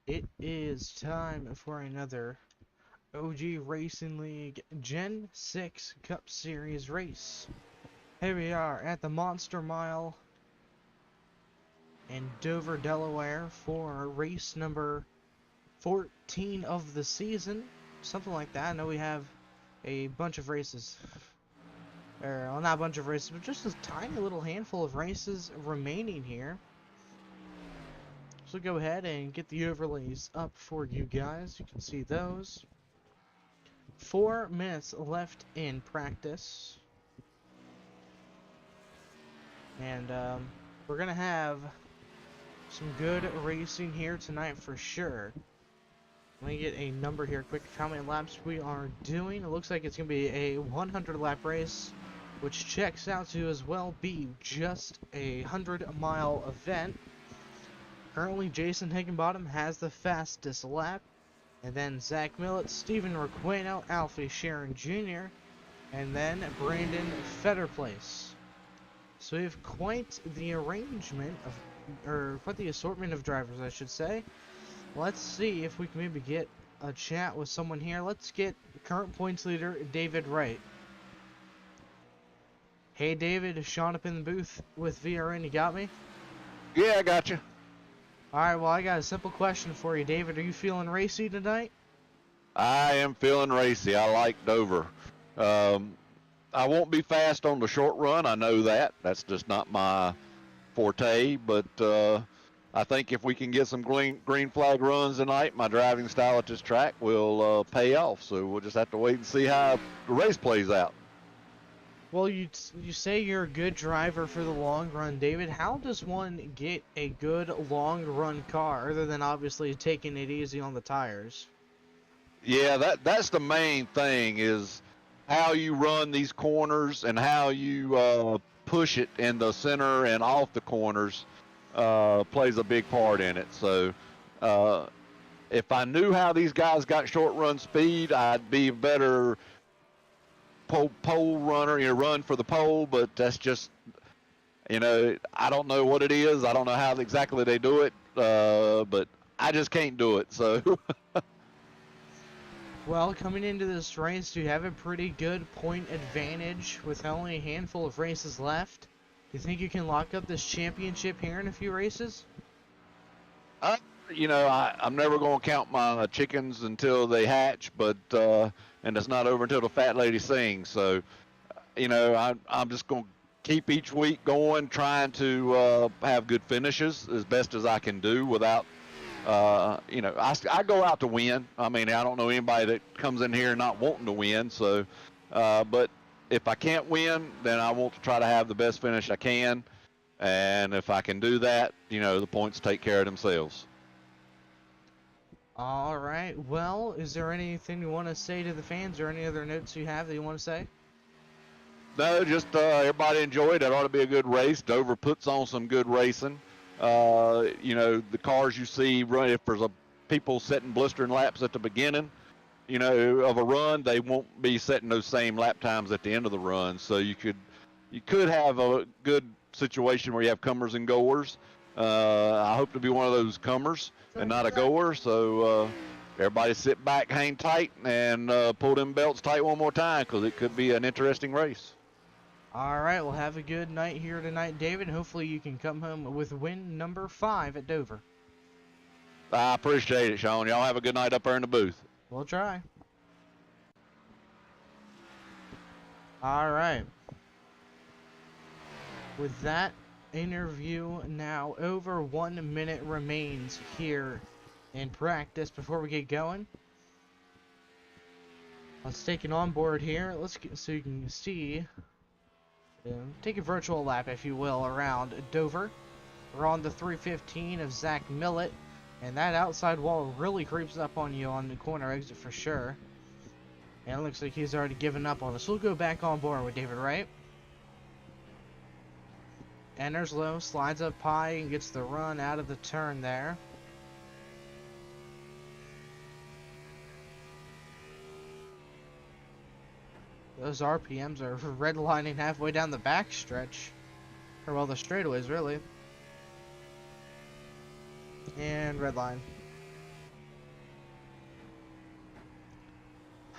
It is time for another OG Racing League Gen 6 Cup Series race. Here we are at the Monster Mile in Dover, Delaware for race number 14 of the season. Something like that. I know we have a bunch of races. Well, not a bunch of races, but just a tiny little handful of races remaining here. So go ahead and get the overlays up for you guys. You can see those. 4 minutes left in practice. And we're going to have some good racing here tonight for sure. Let me get a number here quick. How many laps we are doing. It looks like it's going to be a 100 lap race, which checks out to as well be just a 100-mile event. Currently, Jason Higginbottom has the fastest lap, and then Zach Millett, Steven Requeno, Alfie Sharon Jr., and then Brandon Fetterplace. So we have quite the arrangement of, or quite the assortment of drivers, I should say. Let's see if we can maybe get a chat with someone here. Let's get current points leader David Wright. Hey David, Sean up in the booth with VRN, you got me? Yeah, I got you. Alright, well I got a simple question for you, David. Are you feeling racy tonight? I am feeling racy. I like Dover. I won't be fast on the short run. I know that. That's just not my forte. But I think if we can get some green flag runs tonight, my driving style at this track will pay off. So we'll just have to wait and see how the race plays out. Well, you say you're a good driver for the long run, David. How does one get a good long run car other than obviously taking it easy on the tires? Yeah, that's the main thing is how you run these corners and how you push it in the center and off the corners plays a big part in it. So if I knew how these guys got short run speed, I'd be a better pole runner, run for the pole, but that's just, I don't know what it is. I don't know how exactly they do it, but I just can't do it, so. Well, coming into this race, you have a pretty good point advantage with only a handful of races left. Do you think you can lock up this championship here in a few races? I'm never going to count my chickens until they hatch, but and it's not over until the fat lady sings. So, I'm just going to keep each week going, trying to have good finishes as best as I can do without, I go out to win. I mean, I don't know anybody that comes in here not wanting to win. So, but if I can't win, then I want to try to have the best finish I can. And if I can do that, the points take care of themselves. Alright, well, is there anything you want to say to the fans or any other notes you have that you want to say? No, just everybody enjoy it. It ought to be a good race. Dover puts on some good racing. The cars you see run, if there's people setting blistering laps at the beginning, of a run, they won't be setting those same lap times at the end of the run. So you could have a good situation where you have comers and goers. I hope to be one of those comers and not a goer. So everybody sit back, hang tight, and pull them belts tight one more time because it could be an interesting race. Alright, well have a good night here tonight, David. Hopefully you can come home with win number 5 at Dover. I appreciate it, Sean. Y'all have a good night up there in the booth. We'll try. Alright. With that interview now over, 1 minute remains here in practice before we get going. Let's take an onboard here. So you can see, take a virtual lap if you will around Dover. We're on the 315 of Zach Millett, and that outside wall really creeps up on you on the corner exit for sure. And it looks like he's already given up on us. We'll go back on board with David Wright. Enters low, slides up high, and gets the run out of the turn there. Those RPMs are redlining halfway down the back stretch. Or well, the straightaways, really. And redline.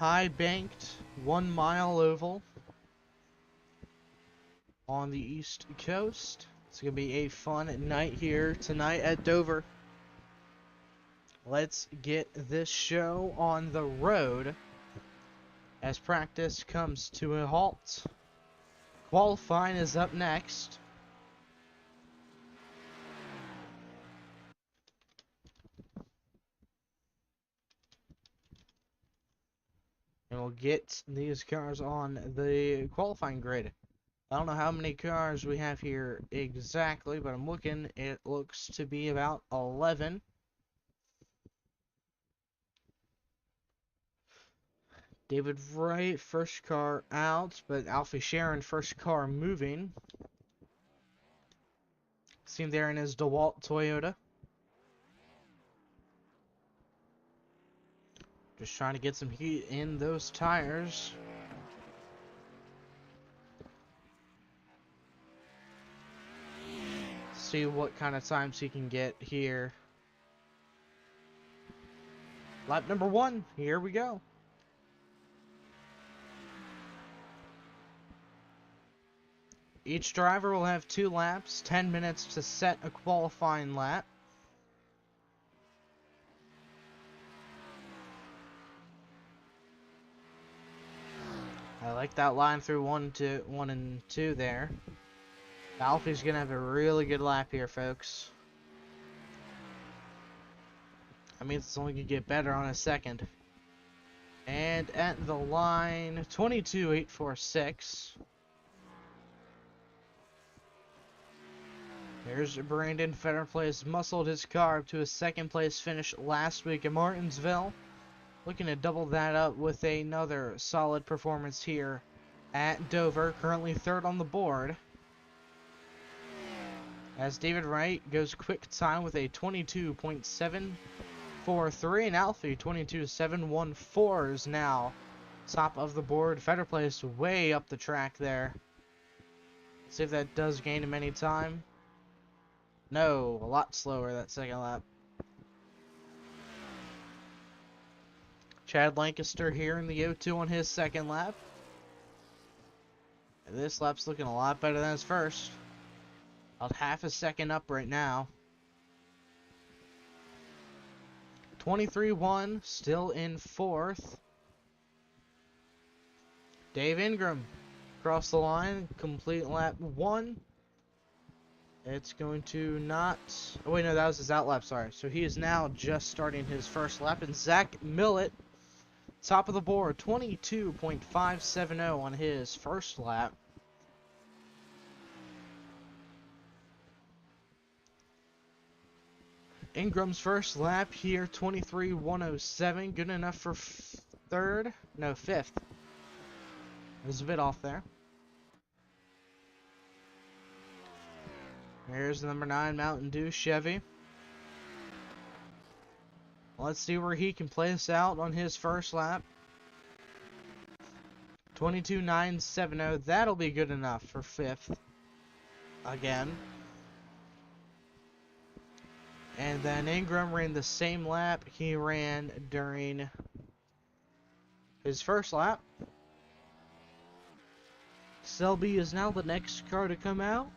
high banked 1 mile oval on the East Coast. It's going to be a fun night here tonight at Dover. Let's get this show on the road as practice comes to a halt. Qualifying is up next. And we'll get these cars on the qualifying grid. I don't know how many cars we have here exactly, but I'm looking. It looks to be about 11. David Wright, first car out, but Alfie Sharon, first car moving. See him there in his DeWalt Toyota. Just trying to get some heat in those tires. See what kind of times he can get here. Lap number 1, here we go. Each driver will have 2 laps, 10 minutes to set a qualifying lap. I like that line through 1 and 2 there. Alfie's gonna have a really good lap here, folks. That means it's only gonna get better on a second. And at the line, 22.846. There's Brandon Fetterplace, muscled his car up to a second place finish last week in Martinsville. Looking to double that up with another solid performance here at Dover, currently 3rd on the board. As David Wright goes quick time with a 22.743, and Alfie 22.714 is now top of the board. Fetterplace way up the track there. Let's see if that does gain him any time. No, a lot slower that second lap. Chad Lancaster here in the O2 on his second lap. And this lap's looking a lot better than his first. About half a second up right now. 23-1, still in 4th. Dave Ingram across the line, complete lap 1. It's going to not... Oh, wait, no, that was his out lap, sorry. So he is now just starting his first lap. And Zach Millett, top of the board, 22.570 on his first lap. Ingram's first lap here, 23.107. Good enough for 3rd? No, 5th. I was a bit off there. Here's number 9 Mountain Dew Chevy. Let's see where he can place out on his first lap. 22.970. That'll be good enough for 5th. Again. And then Ingram ran the same lap he ran during his first lap. Selby is now the next car to come out.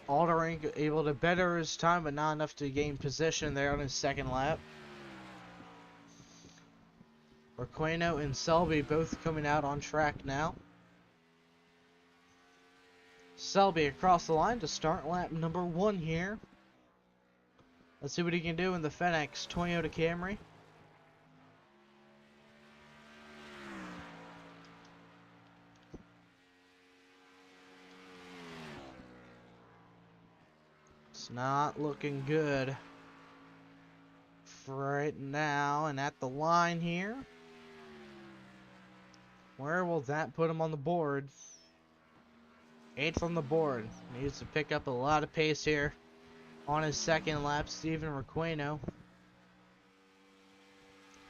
Aldering able to better his time, but not enough to gain position there on his second lap. Requeno and Selby both coming out on track now. Selby across the line to start lap number 1 here. Let's see what he can do in the FedEx Toyota Camry. It's not looking good for right now. And at the line here, where will that put him on the board? 8th on the board. Needs to pick up a lot of pace here on his second lap. Steven Requeno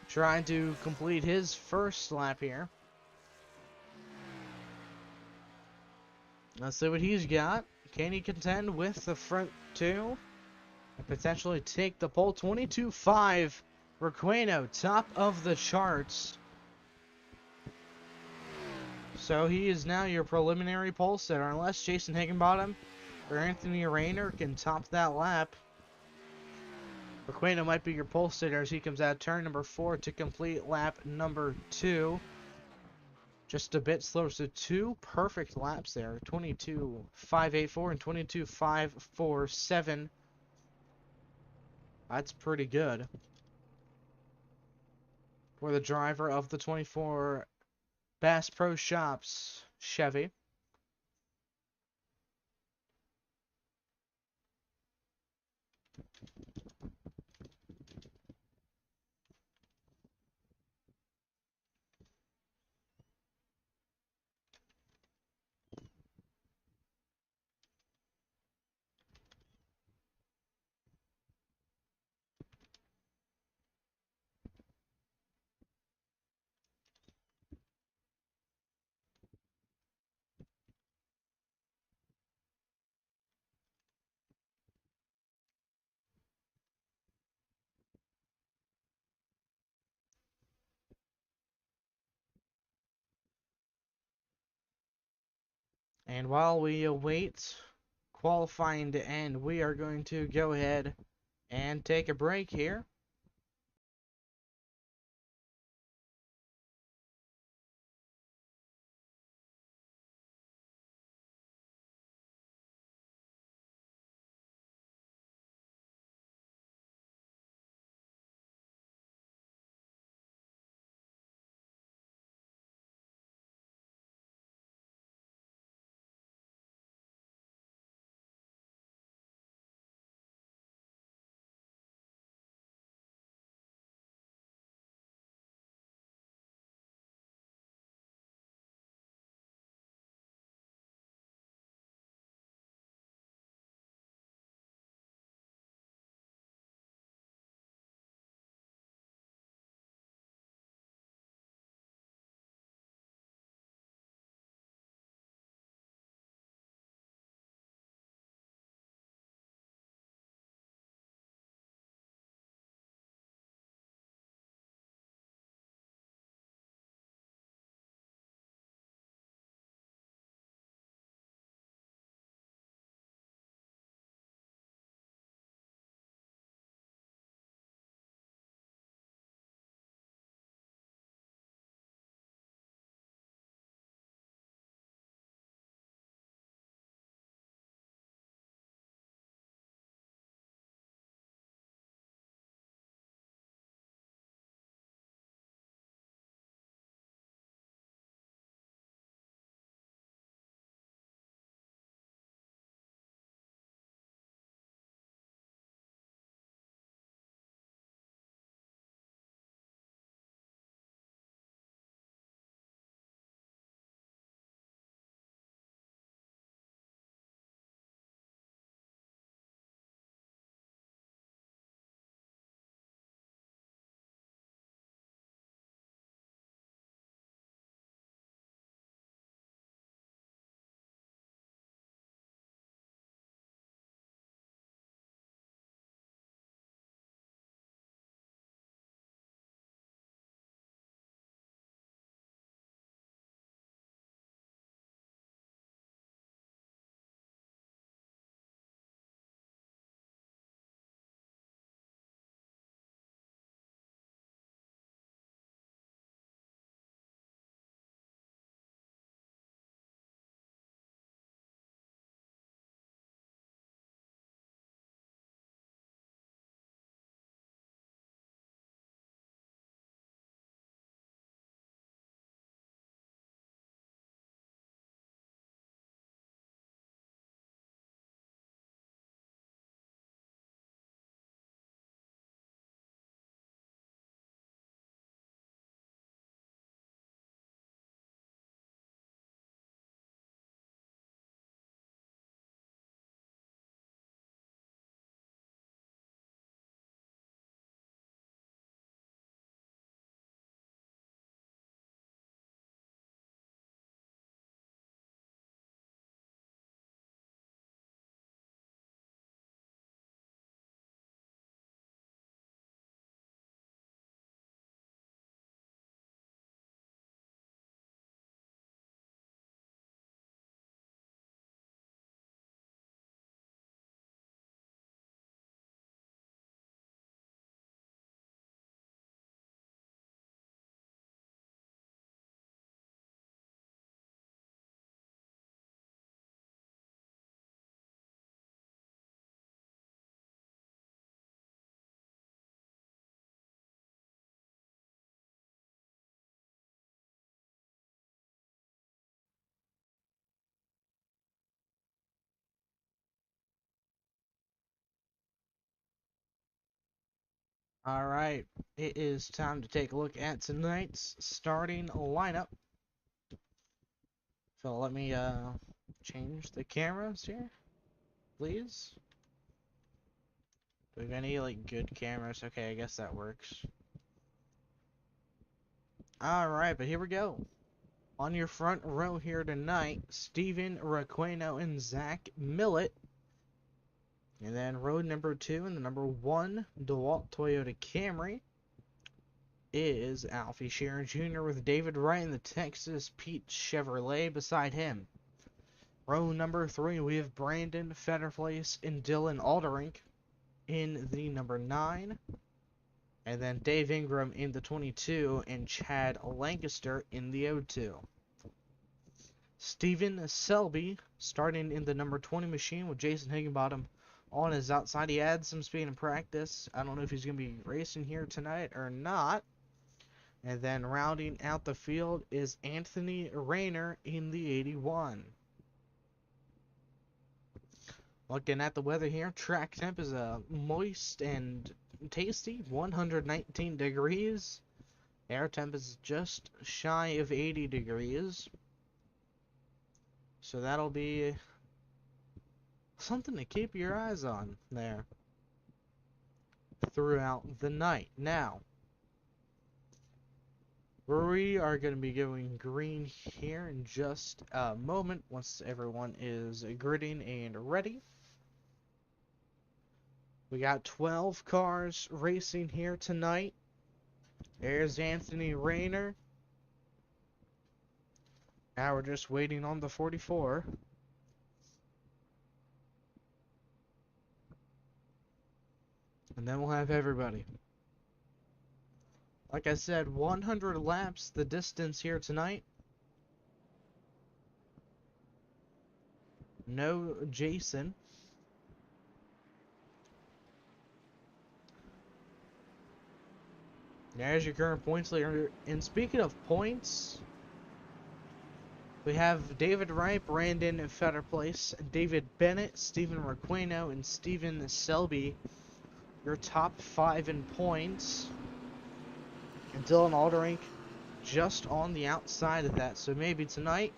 trying to complete his first lap here. Let's see what he's got. Can he contend with the front 2? and potentially take the pole. 22.5. Requeno, top of the charts. So he is now your preliminary pole sitter, unless Jason Higginbottom or Anthony Rayner can top that lap. Requeno might be your pole sitter as he comes out turn number 4 to complete lap number 2. Just a bit slower, so 2 perfect laps there. 22.584 and 22.547. That's pretty good for the driver of the 24 Bass Pro Shops Chevy. And while we await qualifying to end, we are going to go ahead and take a break here. Alright, it is time to take a look at tonight's starting lineup. So let me change the cameras here, please. Do we have any like good cameras? Okay, I guess that works. Alright, but here we go. On your front row here tonight, Steven Requeno and Zach Millett. And then row number 2 and the number 1 DeWalt Toyota Camry is Alfie Sharon Jr. with David Wright in the Texas Pete Chevrolet beside him. Row number 3, we have Brandon Fetterplace and Dylan Alderink in the number 9. And then Dave Ingram in the 22 and Chad Lancaster in the 02. Steven Selby starting in the number 20 machine with Jason Higginbottom on his outside. He had some speed in practice. I don't know if he's going to be racing here tonight or not. And then rounding out the field is Anthony Rayner in the 81. Looking at the weather here, track temp is moist and tasty, 119 degrees. Air temp is just shy of 80 degrees. So that'll be something to keep your eyes on there throughout the night. Now, we are going to be going green here in just a moment once everyone is gridding and ready. We got 12 cars racing here tonight. There's Anthony Rayner. Now we're just waiting on the 44. And then we'll have everybody. Like I said, 100 laps the distance here tonight. No Jason. There's your current points leader. And speaking of points, we have David Wright, Brandon Fetterplace, David Bennett, Steven Requeno, and Steven Selby. Your top 5 in points. And Dylan Alderink just on the outside of that. So maybe tonight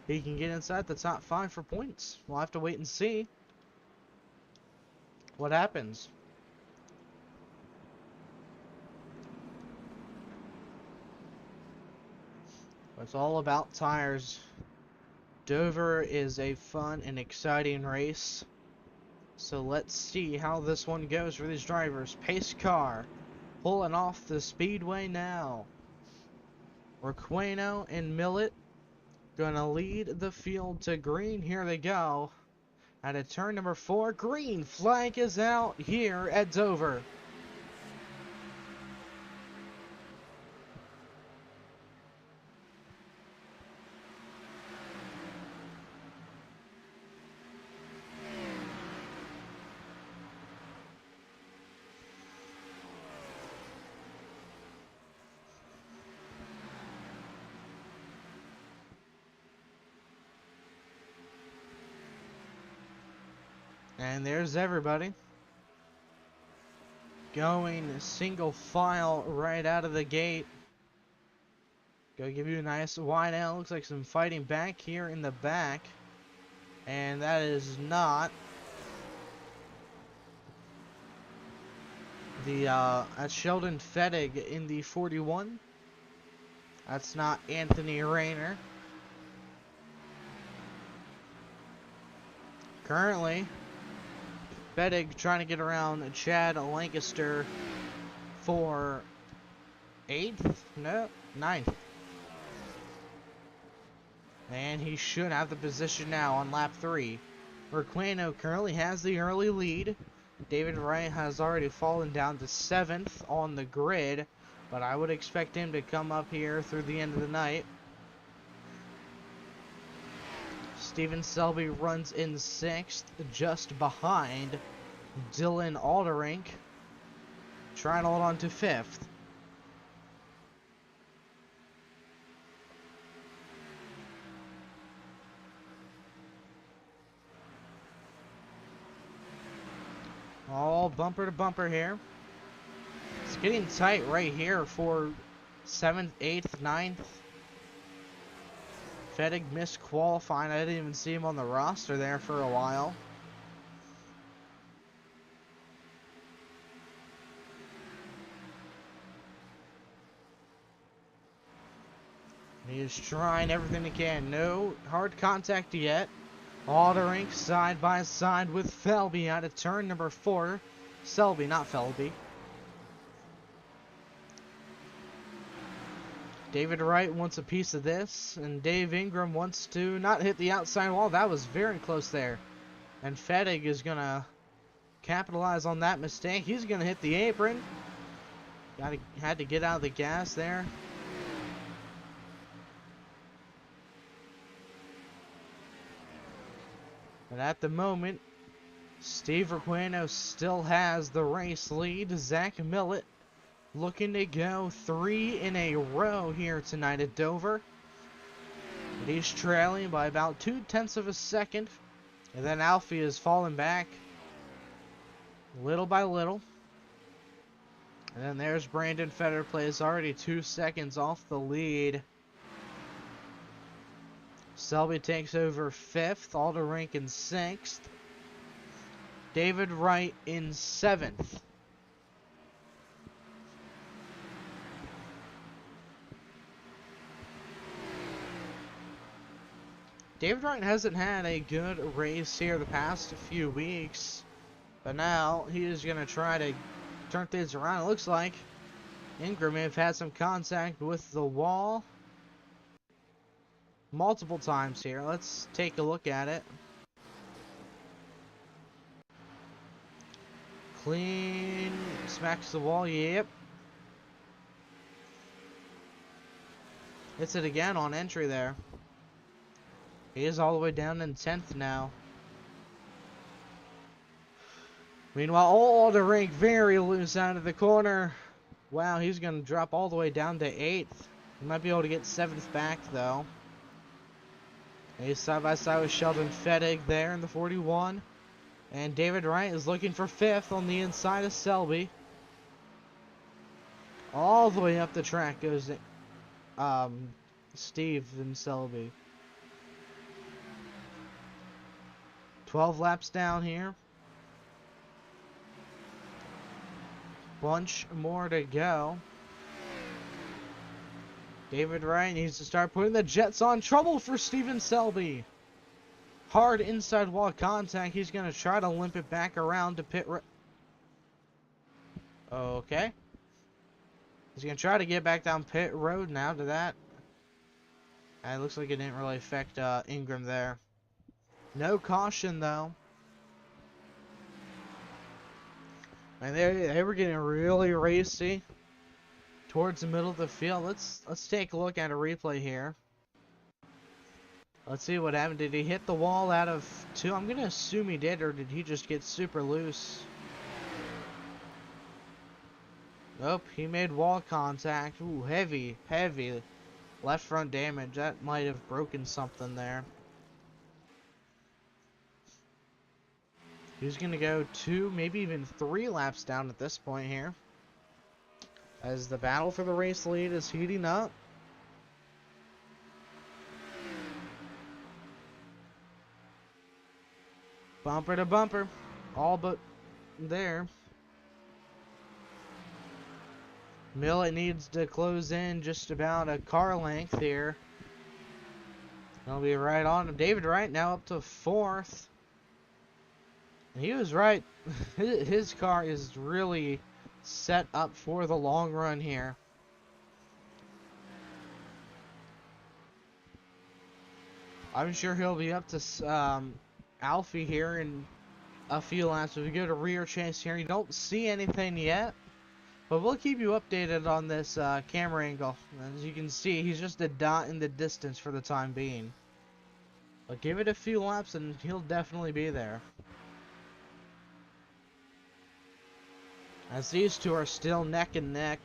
he can get inside the top 5 for points. We'll have to wait and see what happens. It's all about tires. Dover is a fun and exciting race. So let's see how this one goes for these drivers. Pace car pulling off the speedway now. Requeno and Millett gonna lead the field to green. Here they go. At a turn number 4, green flag is out here at Dover. And there's everybody going single file right out of the gate. Go give you a nice wide out. Looks like some fighting back here in the back. And that is not the, that's Sheldon Fettig in the 41. That's not Anthony Rayner. Currently, Fettig trying to get around Chad Lancaster for 8th? No, 9th. And he should have the position now on lap 3. Requeno currently has the early lead. David Wright has already fallen down to 7th on the grid, but I would expect him to come up here through the end of the night. Steven Selby runs in 6th, just behind Dylan Alderink, trying to hold on to 5th. All bumper to bumper here. Getting tight right here for 7th, 8th, 9th. Fettig missed qualifying. I didn't even see him on the roster there for a while. He is trying everything he can. No hard contact yet. Aldering side by side with Felby out of turn number 4. Selby, not Felby. David Wright wants a piece of this, and Dave Ingram wants to not hit the outside wall. That was very close there. And Fettig is going to capitalize on that mistake. He's going to hit the apron. Had to get out of the gas there. And at the moment, Steve Requeno still has the race lead. Zach Millett looking to go 3 in a row here tonight at Dover. And he's trailing by about 0.2 of a second. And then Alfie is falling back little by little. And then there's Brandon Fetterplace, already 2 seconds off the lead. Selby takes over 5th, Alderink in 6th. David Wright in 7th. David Wright hasn't had a good race here the past few weeks, but now he is going to try to turn things around. It looks like Ingram may have had some contact with the wall multiple times here. Let's take a look at it. Clean, smacks the wall, yep. Hits it again on entry there. He is all the way down in 10th now. Meanwhile, Aldering very loose out of the corner. Wow, he's going to drop all the way down to 8th. He might be able to get 7th back, though. He's side by side with Sheldon Fettig there in the 41. And David Wright is looking for 5th on the inside of Selby. All the way up the track goes Steve and Selby. 12 laps down here. Bunch more to go. David Wright needs to start putting the Jets on. Trouble for Steven Selby. Hard inside wall contact. He's going to try to limp it back around to pit road. Okay. He's going to try to get back down pit road now to that. And it looks like it didn't really affect Ingram there. No caution, though. And they were getting really racy towards the middle of the field. Let's take a look at a replay here. Let's see what happened. Did he hit the wall out of 2? I'm going to assume he did, or did he just get super loose? Nope, he made wall contact. Ooh, heavy left front damage. That might have broken something there. He's going to go 2, maybe even 3 laps down at this point here, as the battle for the race lead is heating up. Bumper to bumper, all but there. Millett needs to close in just about a car length here. He'll be right on him. David Wright now up to 4th. He was right. His car is really set up for the long run here. I'm sure he'll be up to Alfie here in a few laps. If we get a rear chase here, you don't see anything yet, but we'll keep you updated on this camera angle. As you can see, he's just a dot in the distance for the time being. But give it a few laps and he'll definitely be there. As these two are still neck and neck,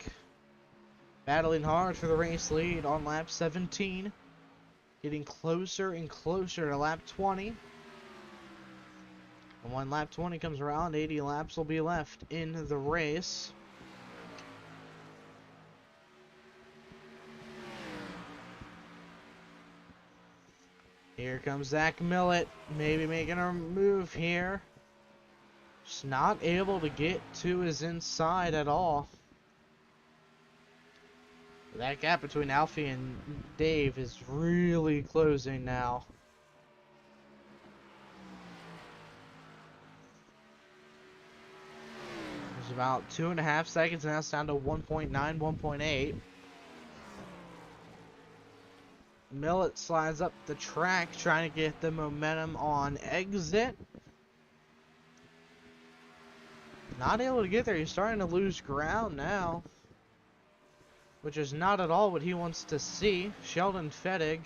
battling hard for the race lead on lap 17. Getting closer and closer to lap 20. And when lap 20 comes around, 80 laps will be left in the race. Here comes Zach Millett, maybe making a move here. Just not able to get to his inside at all. That gap between Alfie and Dave is really closing now. There's about 2.5 seconds, and that's down to 1.9, 1.8. Millett slides up the track, trying to get the momentum on exit. Not able to get there. He's starting to lose ground now, which is not at all what he wants to see. Sheldon Fettig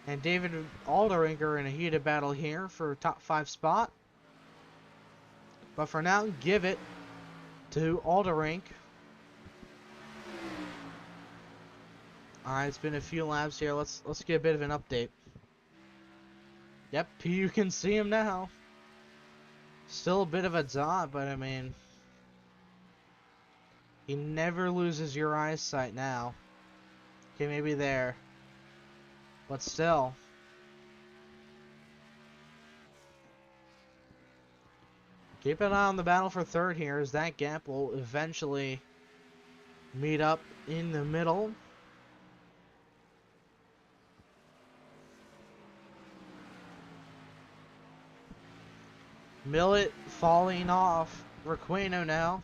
and David Aldering are in a heated battle here for a top 5 spot. But for now, give it to Aldering. Alright, it's been a few laps here. Let's get a bit of an update. Yep, you can see him now. Still a bit of a dot, but I mean, he never loses your eyesight now. Okay, maybe there. But still. Keep an eye on the battle for third here, as that gap will eventually meet up in the middle. Millett falling off Requeno now.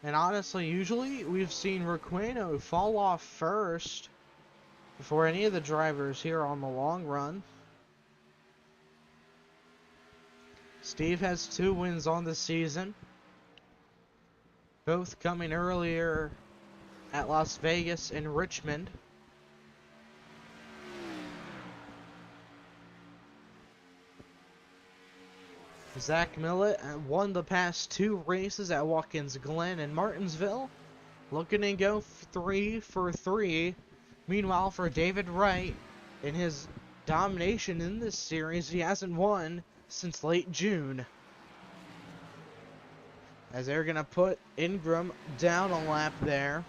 And honestly, usually we've seen Requeno fall off first before any of the drivers here on the long run. Steve has 2 wins on the season, both coming earlier at Las Vegas and Richmond. Zach Millett won the past 2 races at Watkins Glen and Martinsville, looking to go 3 for 3. Meanwhile, for David Wright, in his domination in this series, he hasn't won since late June. As they're going to put Ingram down a lap there.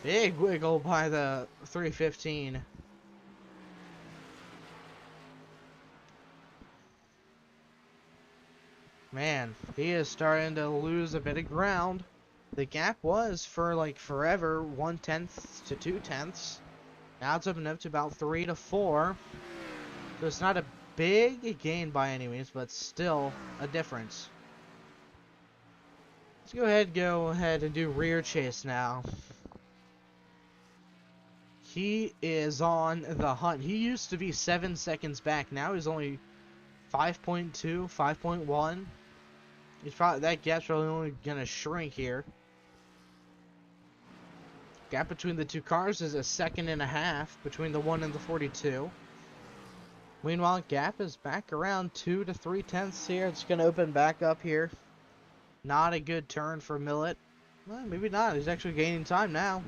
Big wiggle by the 315. Man, he is starting to lose a bit of ground. The gap was for like forever 1/10 to 2/10. Now it's opened up to about 3 to 4. So it's not a big gain by any means, but still a difference. Let's go ahead and do rear chase now. He is on the hunt. He used to be 7 seconds back. Now he's only 5.2, 5.1. He's probably, that gap's probably only gonna shrink here. Gap between the 2 cars is 1.5 seconds between the 1 and the 42. Meanwhile, gap is back around 2 to 3/10 here. It's gonna open back up here. Not a good turn for Millett. Well, maybe not. He's actually gaining time now.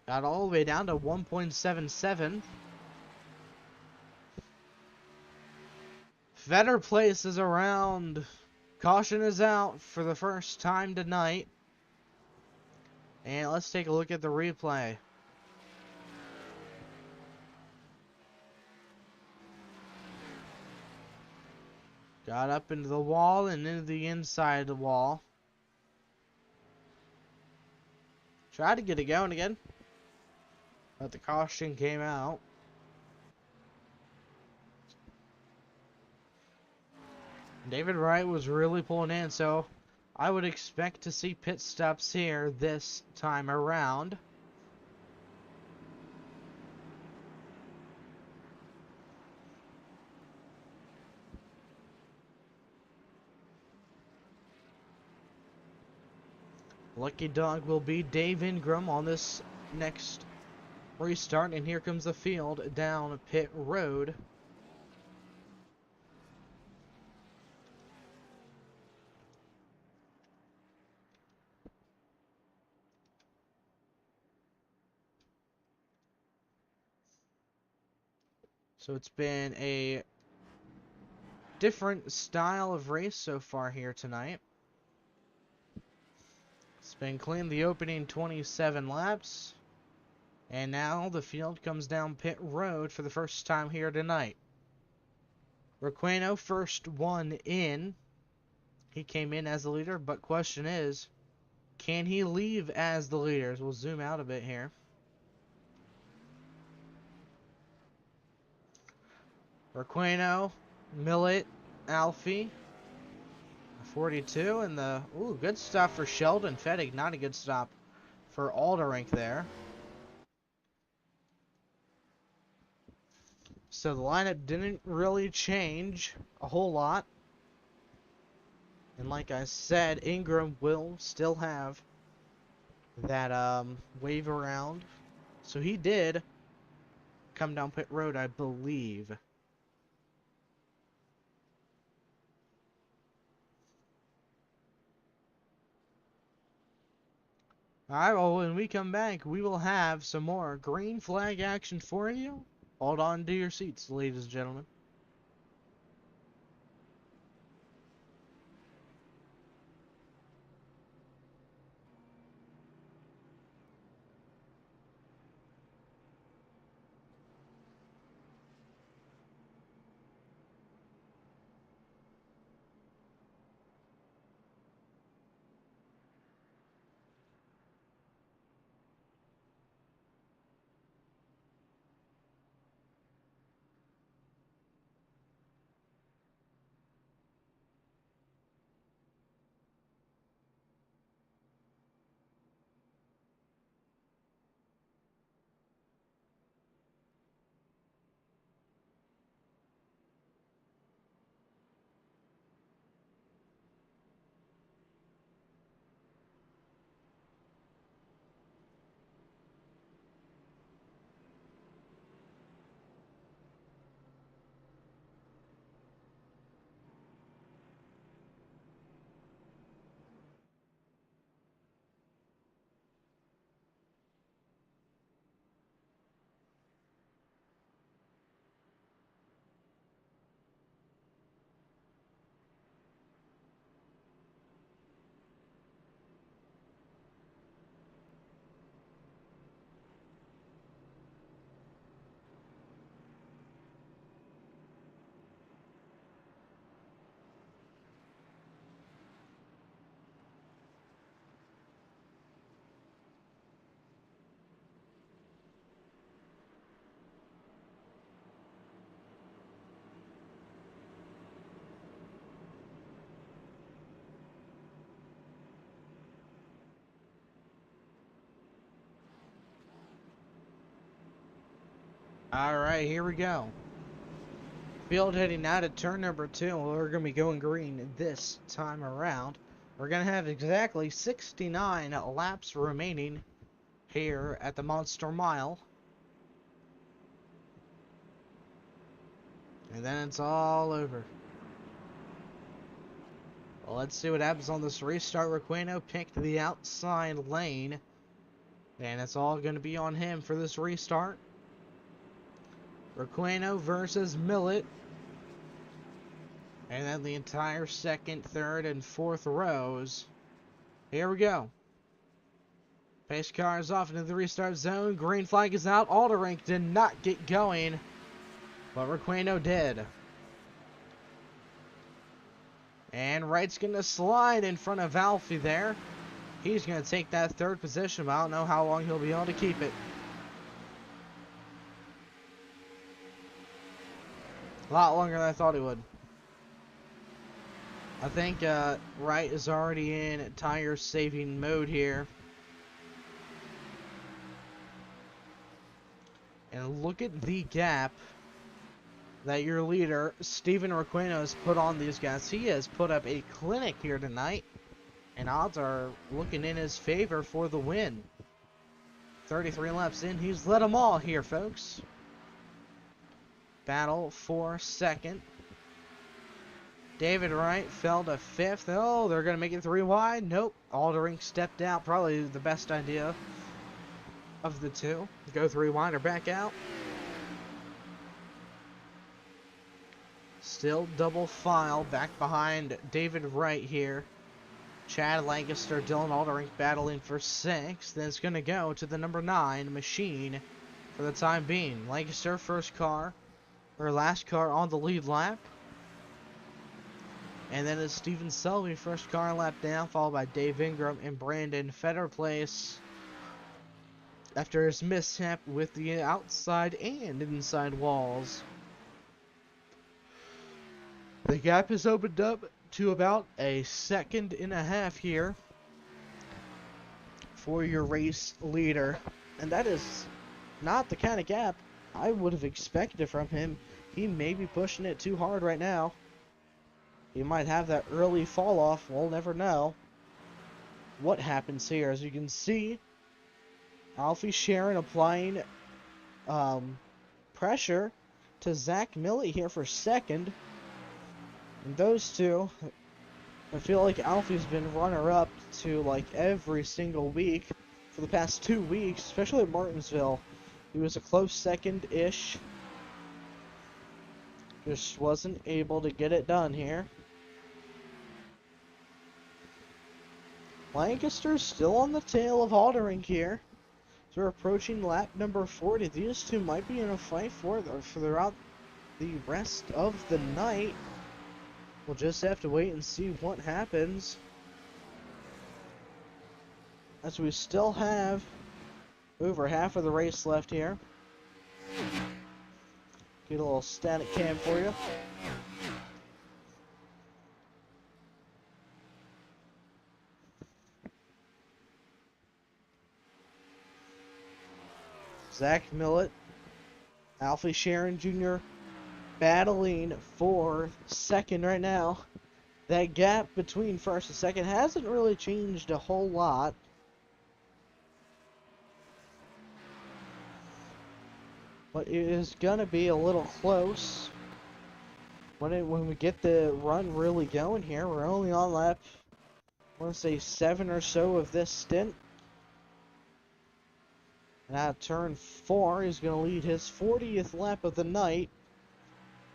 Got all the way down to 1.77. Vetter Place is around. Caution is out for the first time tonight. And let's take a look at the replay. Got up into the wall and into the inside of the wall. Tried to get it going again, but the caution came out. David Wright was really pulling in, so I would expect to see pit stops here this time around. Lucky dog will be Dave Ingram on this next restart, and here comes the field down pit road. So it's been a different style of race so far here tonight. It's been clean the opening 27 laps. And now the field comes down pit road for the first time here tonight. Requeno, first one in. He came in as the leader, but question is, can he leave as the leaders? We'll zoom out a bit here. Requeno, Millet, Alfie, 42, and the, ooh, good stop for Sheldon Fettig, not a good stop for Alderink there. So the lineup didn't really change a whole lot. And like I said, Ingram will still have that wave around. So he did come down pit road, I believe. Alright, well, when we come back, we will have some more green flag action for you. Hold on to your seats, ladies and gentlemen. Alright, here we go. Field heading out at turn number 2. We're going to be going green this time around. We're going to have exactly 69 laps remaining here at the Monster Mile. And then it's all over. Well, let's see what happens on this restart. Requeno picked the outside lane. And it's all going to be on him for this restart. Requeno versus Millet. And then the entire second, third, and fourth rows. Here we go. Pace car is off into the restart zone. Green flag is out. Alderink did not get going, but Requeno did. And Wright's going to slide in front of Alfie there. He's going to take that third position, but I don't know how long he'll be able to keep it. A lot longer than I thought he would. I think Wright is already in tire saving mode here. And look at the gap that your leader, Steven Requeno, has put on these guys. He has put up a clinic here tonight. And odds are looking in his favor for the win. 33 laps in. He's led them all here, folks. Battle for second. David Wright fell to 5th. Oh, they're going to make it 3 wide. Nope. Alderink stepped out. Probably the best idea of the two. Go 3 wide or back out. Still double file back behind David Wright here. Chad Lancaster, Dylan Aldering battling for 6th. Then it's going to go to the number 9 machine for the time being. Lancaster first car, or last car on the lead lap. And then it's Steven Selvey first car lap down, followed by Dave Ingram and Brandon Fetterplace. After his mishap with the outside and inside walls. The gap has opened up to about a 1.5 seconds here for your race leader. And that is not the kind of gap I would have expected from him. He may be pushing it too hard right now. He might have that early fall off. We'll never know what happens here. As you can see, Alfie Sharon applying pressure to Zach Milley here for 2nd. And those two, I feel like Alfie's been runner-up to like every single week for the past 2 weeks, especially at Martinsville. He was a close 2nd-ish. Just wasn't able to get it done here. Lancaster's still on the tail of Aldering here. So we're approaching lap number 40. These two might be in a fight for throughout the rest of the night. We'll just have to wait and see what happens. As we still have over half of the race left here. Get a little static cam for you. Zach Millett, Alfie Sharon Jr. battling for 2nd right now. That gap between 1st and 2nd hasn't really changed a whole lot. But it is going to be a little close when we get the run really going here. We're only on lap, I want to say 7 or so of this stint. And at turn 4, he's going to lead his 40th lap of the night.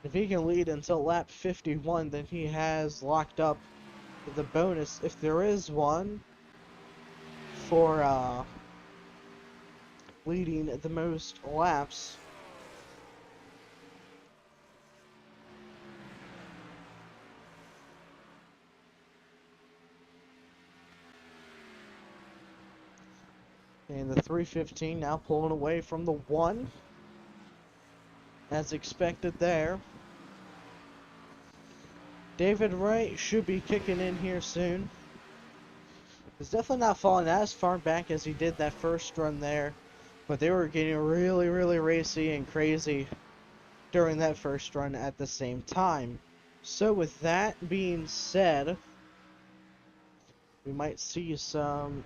If he can lead until lap 51, then he has locked up the bonus, if there is one, for leading the most laps. And the 315 now pulling away from the 1. As expected there. David Wright should be kicking in here soon. He's definitely not falling as far back as he did that first run there. But they were getting really, really racy and crazy during that first run at the same time. So with that being said, we might see some...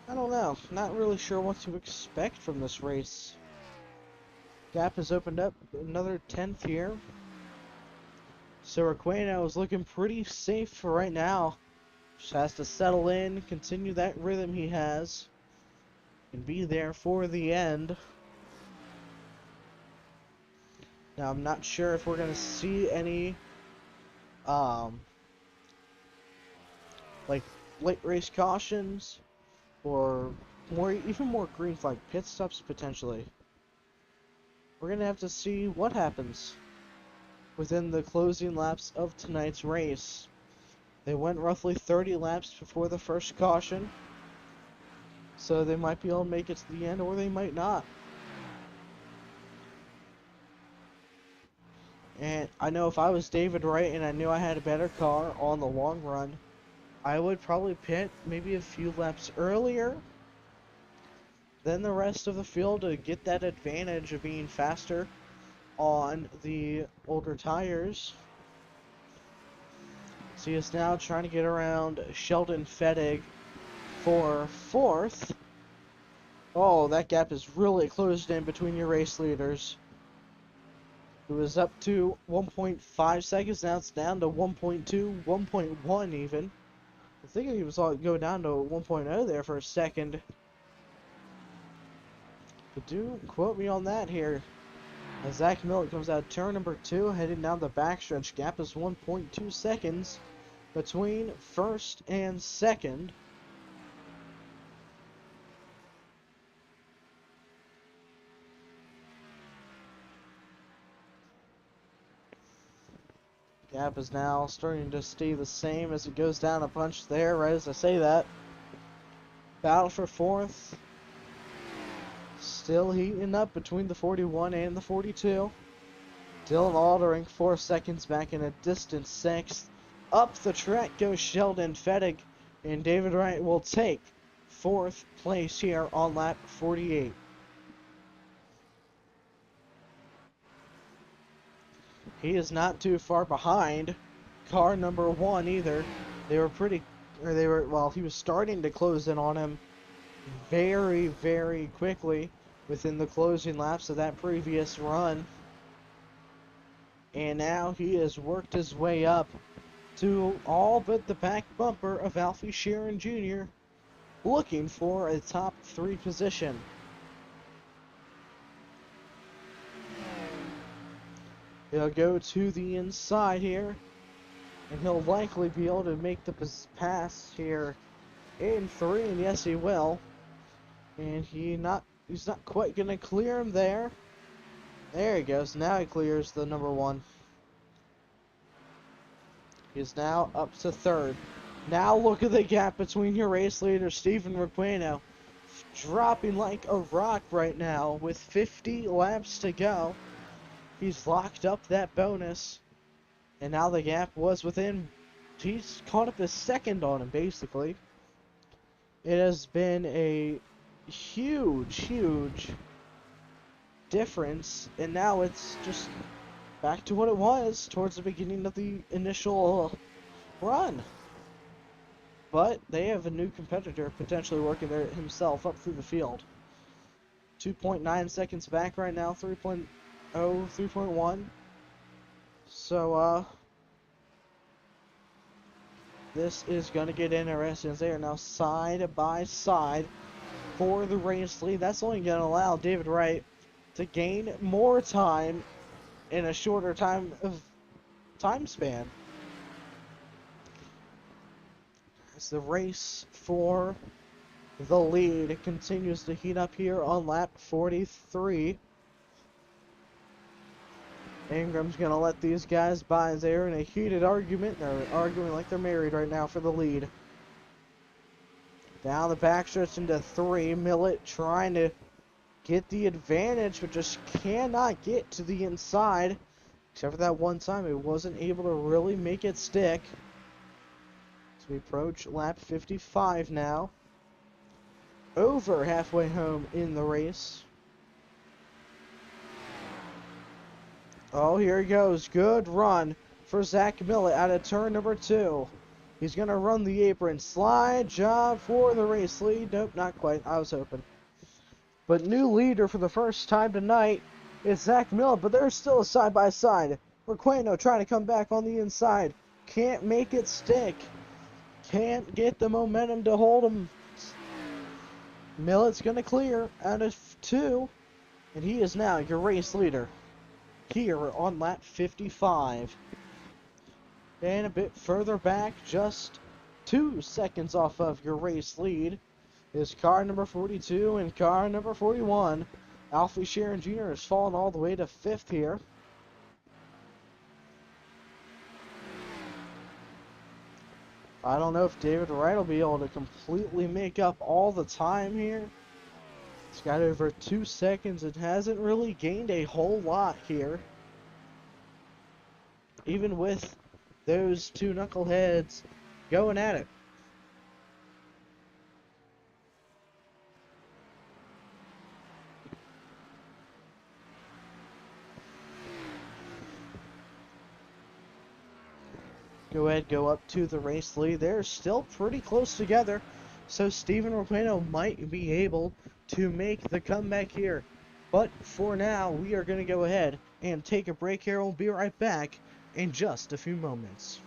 I don't know. Not really sure what to expect from this race. Gap has opened up another 10th here. So Requeno is looking pretty safe for right now. Just has to settle in, continue that rhythm he has, and be there for the end. Now I'm not sure if we're going to see any like late race cautions or even more green flag pit stops potentially. We're going to have to see what happens within the closing laps of tonight's race. They went roughly 30 laps before the first caution, so they might be able to make it to the end, or they might not. And I know if I was David Wright and I knew I had a better car on the long run, I would probably pit maybe a few laps earlier than the rest of the field to get that advantage of being faster on the older tires. See us now trying to get around Sheldon Fettig for 4th. Oh, that gap is really closed in between your race leaders. It was up to 1.5 seconds, now it's down to 1.2, 1.1 even. I think he was go down to 1.0 there for a second. But do quote me on that here. As Zach Millett comes out turn number 2, heading down the backstretch. Gap is 1.2 seconds between first and second. Gap is now starting to stay the same as it goes down a bunch there, right as I say that. Battle for fourth. Still heating up between the 41 and the 42. Dylan Aldering 4 seconds back in a distant sixth. Up the track goes Sheldon Fettig, and David Wright will take fourth place here on lap 48. He is not too far behind car number 1 either. He was starting to close in on him very, very quickly within the closing laps of that previous run. And now he has worked his way up to all but the back bumper of Alfie Sharon Jr., looking for a top 3 position. He'll go to the inside here, and he'll likely be able to make the pass here in 3, and yes he will. And he's not quite going to clear him there. There he goes, now he clears the number 1. He's now up to 3rd. Now look at the gap between your race leader, Stephen Requeno, dropping like a rock right now with 50 laps to go. He's locked up that bonus, and now the gap was within, he's caught up a second on him, basically. It has been a huge difference, and now it's just back to what it was towards the beginning of the initial run. But they have a new competitor potentially working there himself up through the field. 2.9 seconds back right now, 3.0, 3.1. So, this is going to get interesting as they are now side by side for the race lead. That's only going to allow David Wright to gain more time in a shorter time span. As the race for the lead continues to heat up here on lap 43. Ingram's going to let these guys by. They're in a heated argument. They're arguing like they're married right now for the lead. Down the backstretch into 3. Millett trying to get the advantage, but just cannot get to the inside. Except for that one time, he wasn't able to really make it stick. So we approach lap 55 now. Over halfway home in the race. Oh, here he goes. Good run for Zach Millett out of turn number 2. He's going to run the apron. Slide job for the race lead. Nope, not quite. I was hoping. But new leader for the first time tonight is Zach Millett, but they're still a side-by-side. Requeno trying to come back on the inside. Can't make it stick. Can't get the momentum to hold him. Millett's going to clear out of 2, and he is now your race leader here on lap 55. And a bit further back, just 2 seconds off of your race lead, is car number 42 and car number 41. Alfie Sharon Jr. has fallen all the way to 5th here. I don't know if David Wright will be able to completely make up all the time here. It's got over 2 seconds. It hasn't really gained a whole lot here. Even with those 2 knuckleheads going at it. Go ahead, go up to the race lead. They're still pretty close together, so Stephen Requeno might be able to make the comeback here. But for now, we are going to go ahead and take a break here. We'll be right back in just a few moments.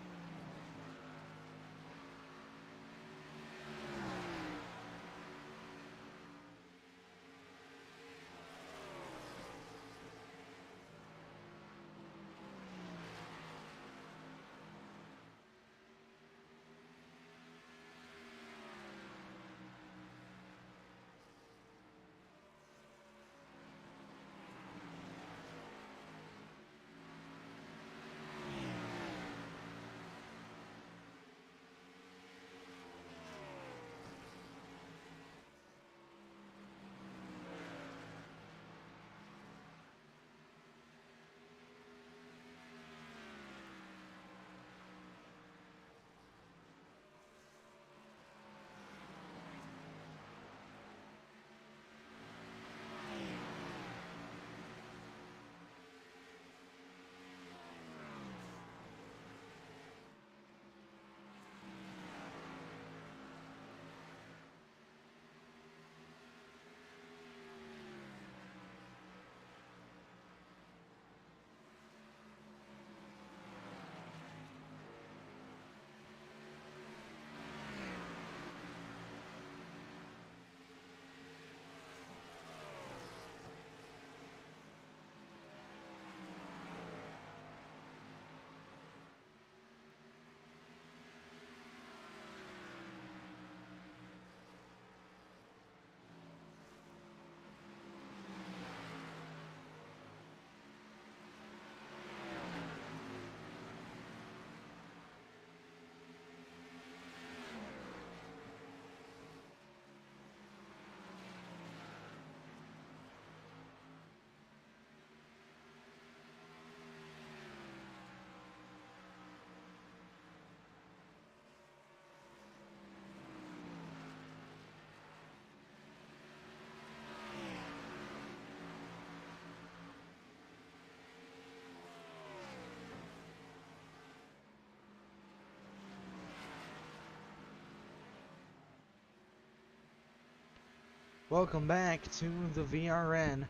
Welcome back to the VRN,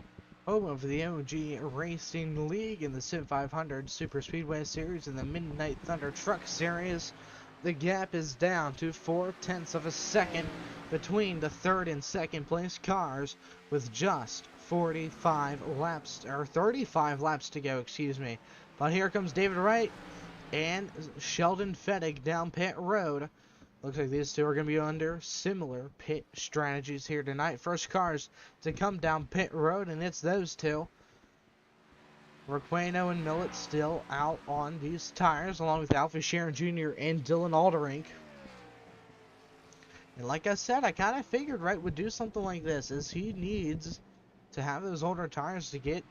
home of the OG Racing League in the Civ 500 Super Speedway Series and the Midnight Thunder Truck Series. The gap is down to 0.4 of a second between the third and second place cars, with just 35 laps to go, excuse me. But here comes David Wright and Sheldon Fettig down pit road. Looks like these two are going to be under similar pit strategies here tonight. First cars to come down pit road, and it's those two. Requeno and Millet still out on these tires, along with Alfie Sharon Jr. and Dylan Alderink. And like I said, I kind of figured Wright would do something like this, as he needs to have those older tires to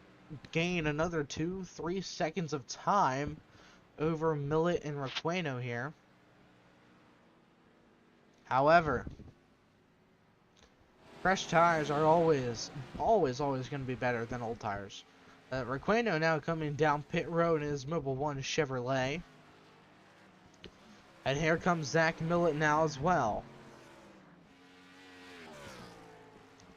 gain another 2-3 seconds of time over Millet and Requeno here. However, fresh tires are always going to be better than old tires. Requeno now coming down pit road in his Mobile 1 Chevrolet. And here comes Zach Millet now as well.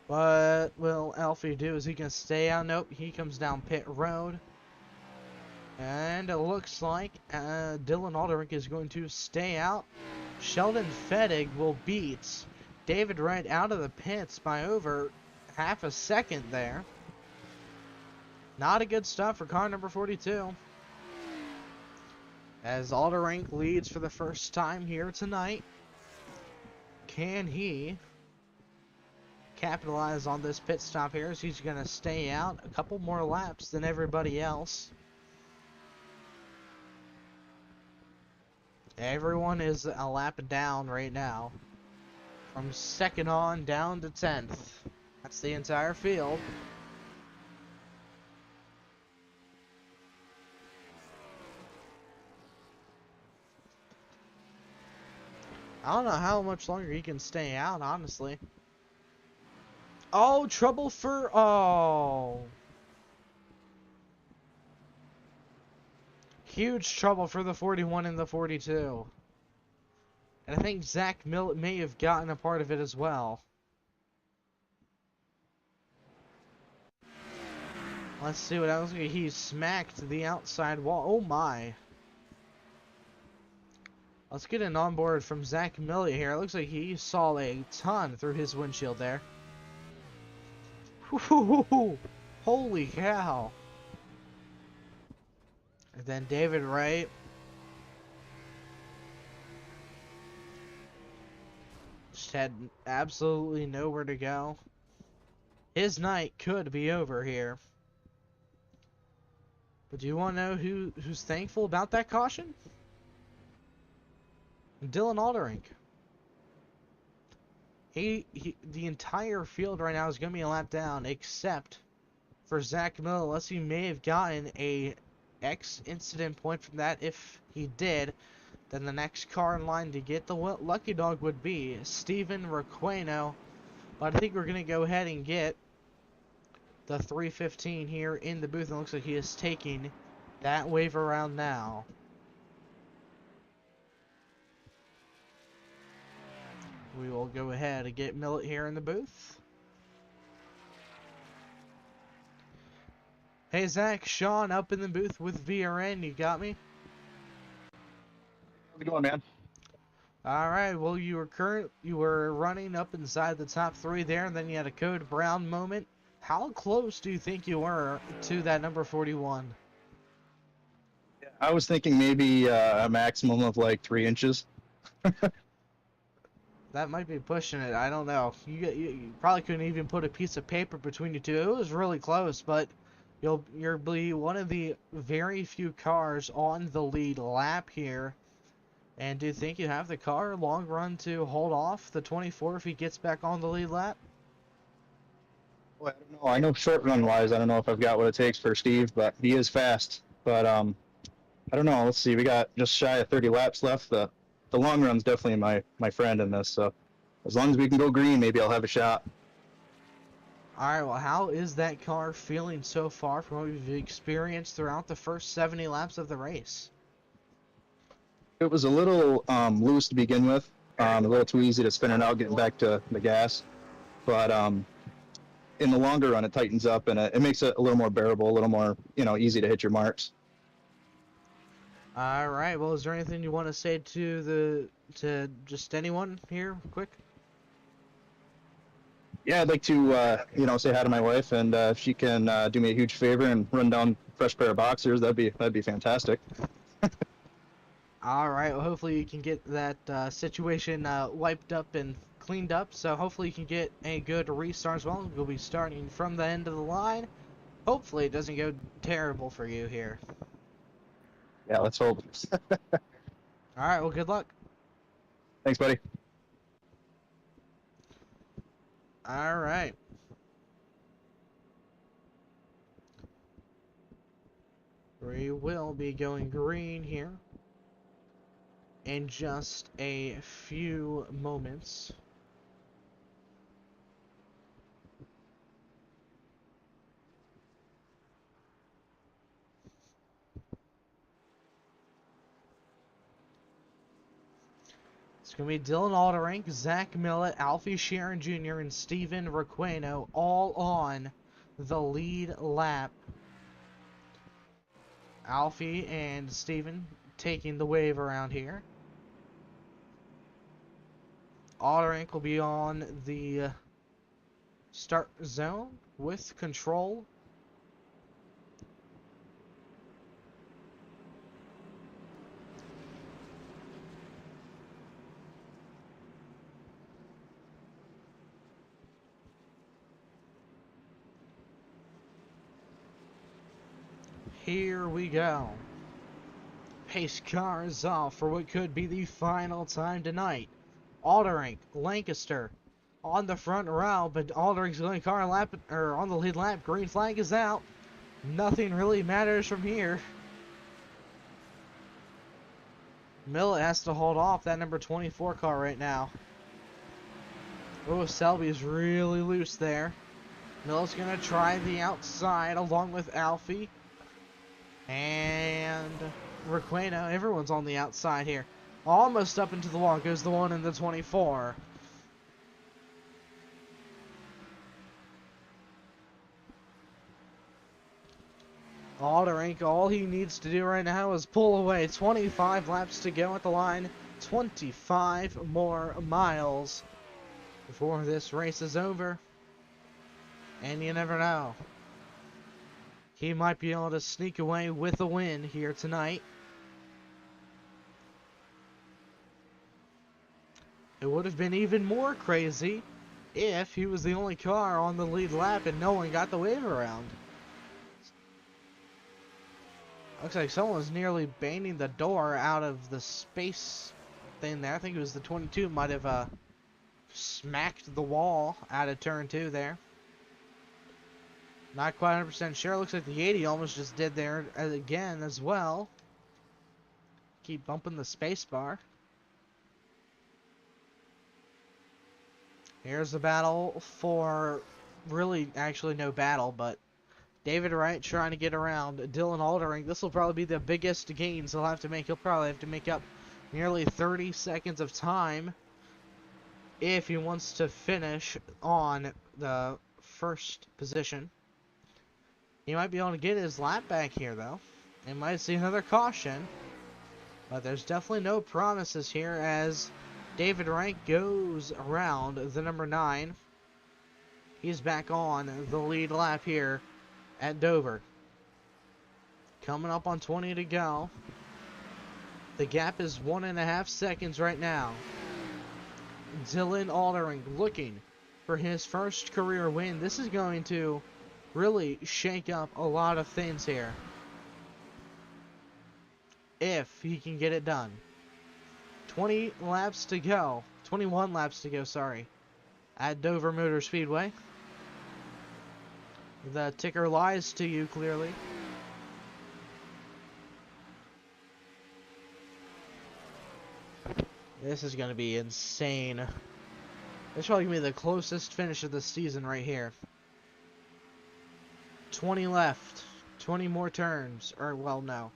What will Alfie do? Is he going to stay out? Nope, he comes down pit road. And it looks like Dylan Alderink is going to stay out. Sheldon Fettig will beat David Wright out of the pits by over half a second there. Not a good stuff for car number 42. As Alderink leads for the first time here tonight. Can he capitalize on this pit stop here, as he's going to stay out a couple more laps than everybody else? Everyone is a lap down right now. From second on down to 10th. That's the entire field. I don't know how much longer he can stay out, honestly. Oh, trouble for... Oh. Huge trouble for the 41 and the 42. And I think Zach Millet may have gotten a part of it as well. Let's see what else. He smacked the outside wall. Oh my. Let's get an onboard from Zach Millet here. It looks like he saw a ton through his windshield there. Woo-hoo-hoo-hoo. Holy cow. And then David Wright. Just had absolutely nowhere to go. His night could be over here. But do you want to know who's thankful about that caution? Dylan Alderink. The entire field right now is going to be a lap down, except for Zach Miller, unless he may have gotten a X incident point from that. If he did, then the next car in line to get the lucky dog would be Steven Requeno. But I think we're going to go ahead and get the 315 here in the booth. It looks like he is taking that wave around now. We will go ahead and get Millet here in the booth. Hey Zach, Sean up in the booth with VRN. You got me? How's it going, man? All right. Well, you were running up inside the top 3 there, and then you had a Code Brown moment. How close do you think you were to that number 41? I was thinking maybe a maximum of like 3 inches. That might be pushing it. I don't know. You probably couldn't even put a piece of paper between you two. It was really close, but you'll be one of the very few cars on the lead lap here. And do you think you have the car long run to hold off the 24 if he gets back on the lead lap? Well, I don't know. I know short run wise, I don't know if I've got what it takes for Steve, but he is fast. But I don't know. Let's see. We got just shy of 30 laps left. The long run's definitely my friend in this. So as long as we can go green, maybe I'll have a shot. All right. Well, how is that car feeling so far from what we've experienced throughout the first 70 laps of the race? It was a little loose to begin with. A little too easy to spin it out, getting back to the gas. But in the longer run, it tightens up and it makes it a little more bearable, a little more, easy to hit your marks. All right. Well, is there anything you want to say to just anyone here, quick? Yeah, I'd like to, say hi to my wife, and if she can do me a huge favor and run down a fresh pair of boxers, that'd be fantastic. All right. Well, hopefully you can get that situation wiped up and cleaned up. So hopefully you can get a good restart as well. We'll be starting from the end of the line. Hopefully it doesn't go terrible for you here. Yeah, let's hope. All right. Well, good luck. Thanks, buddy. All right. We will be going green here in just a few moments. It's going to be Dylan Alderink, Zach Millett, Alfie Sharon Jr., and Steven Requeno all on the lead lap. Alfie and Steven taking the wave around here. Alderink will be on the start zone with control. Here we go. Pace car is off for what could be the final time tonight. Alderink, Lancaster on the front row, but Alderink's going car lap or on the lead lap. Green flag is out. Nothing really matters from here. Millett has to hold off that number 24 car right now. Oh, Selby's really loose there. Millett's going to try the outside along with Alfie. And Requeno, everyone's on the outside here. Almost up into the wall goes the one in the 24. Alderink, all he needs to do right now is pull away. 25 laps to go at the line. 25 more miles before this race is over. And you never know. He might be able to sneak away with a win here tonight. It would have been even more crazy if he was the only car on the lead lap and no one got the wave around. Looks like someone's nearly banging the door out of the space thing there. I think it was the 22 might have smacked the wall out of turn 2 there. Not quite 100% sure. Looks like the 80 almost just did there again as well. Keep bumping the space bar. Here's the battle for really actually no battle, but David Wright trying to get around Dylan Alderink. This will probably be the biggest gains he'll have to make. He'll probably have to make up nearly 30 seconds of time if he wants to finish on the first position. He might be able to get his lap back here, though. He might see another caution. But there's definitely no promises here as David Wright goes around the number 9. He's back on the lead lap here at Dover. Coming up on 20 to go. The gap is 1.5 seconds right now. Dylan Alderink looking for his first career win. This is going to really shake up a lot of things here. If he can get it done. 20 laps to go. 21 laps to go, sorry. At Dover Motor Speedway. The ticker lies to you clearly. This is going to be insane. This is probably going to be the closest finish of the season right here. 20 left. 20 more turns. Or, well, no.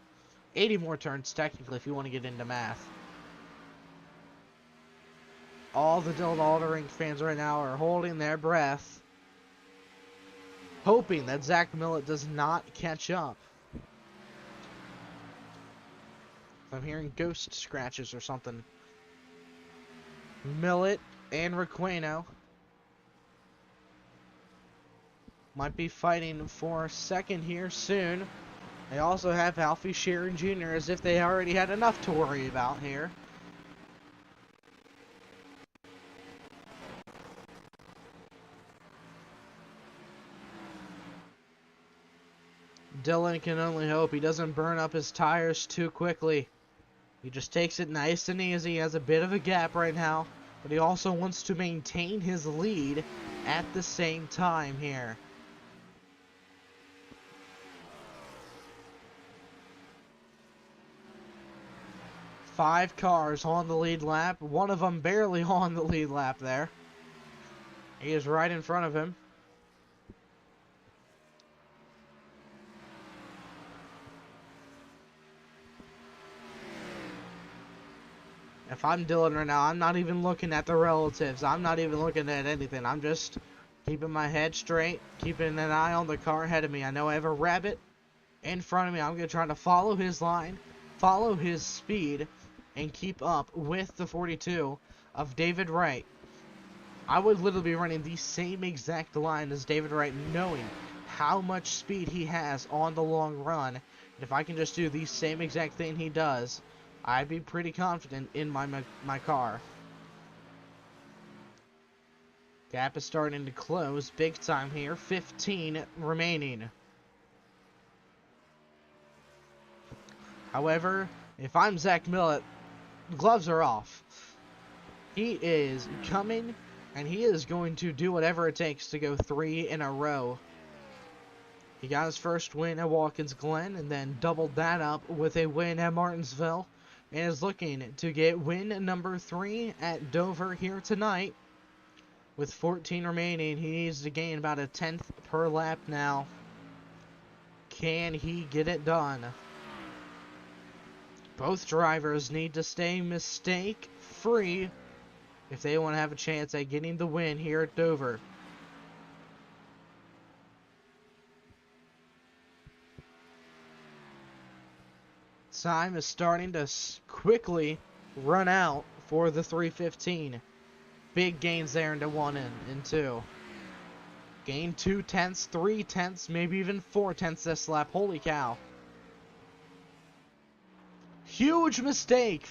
80 more turns, technically, if you want to get into math. All the Dylan Alderink fans right now are holding their breath. hoping that Zach Millett does not catch up. I'm hearing ghost scratches or something. Millett and Requeno might be fighting for second here soon. They also have Alfie Sharon Jr. as if they already had enough to worry about here. Dylan can only hope he doesn't burn up his tires too quickly. He just takes it nice and easy. He has a bit of a gap right now, but he also wants to maintain his lead at the same time here. Five cars on the lead lap, one of them barely on the lead lap there. He is right in front of him. If I'm Dylan right now, I'm not even looking at the relatives. I'm not even looking at anything. I'm just keeping my head straight, keeping an eye on the car ahead of me. I know I have a rabbit in front of me. I'm going to try to follow his line, follow his speed, and keep up with the 42 of David Wright. I would literally be running the same exact line as David Wright, knowing how much speed he has on the long run. And if I can just do the same exact thing he does, I'd be pretty confident in my car. Gap is starting to close big time here. 15 remaining. However, if I'm Zach Millett, gloves are off. He is coming, and he is going to do whatever it takes to go 3 in a row. He got his first win at Watkins Glen, and then doubled that up with a win at Martinsville, and is looking to get win number 3 at Dover here tonight. With 14 remaining, he needs to gain about a 10th per lap now. Can he get it done? Both drivers need to stay mistake-free if they want to have a chance at getting the win here at Dover. Time is starting to quickly run out for the 315. Big gains there into 1 and 2. Gain 2 tenths, 3 tenths, maybe even 4 tenths this lap. Holy cow. Huge mistake.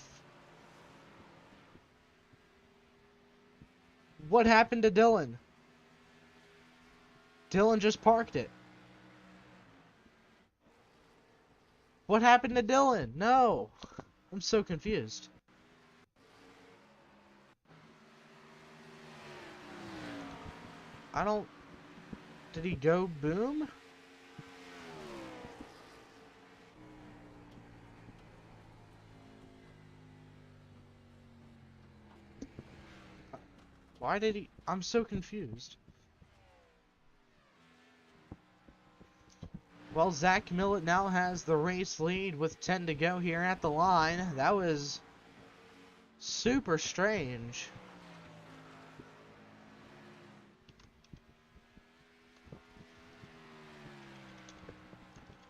What happened to Dylan? Dylan just parked it. What happened to Dylan? No. I'm so confused. I don't... Did he go boom? Why did he... I'm so confused. Well, Zach Millett now has the race lead with 10 to go here at the line. That was super strange.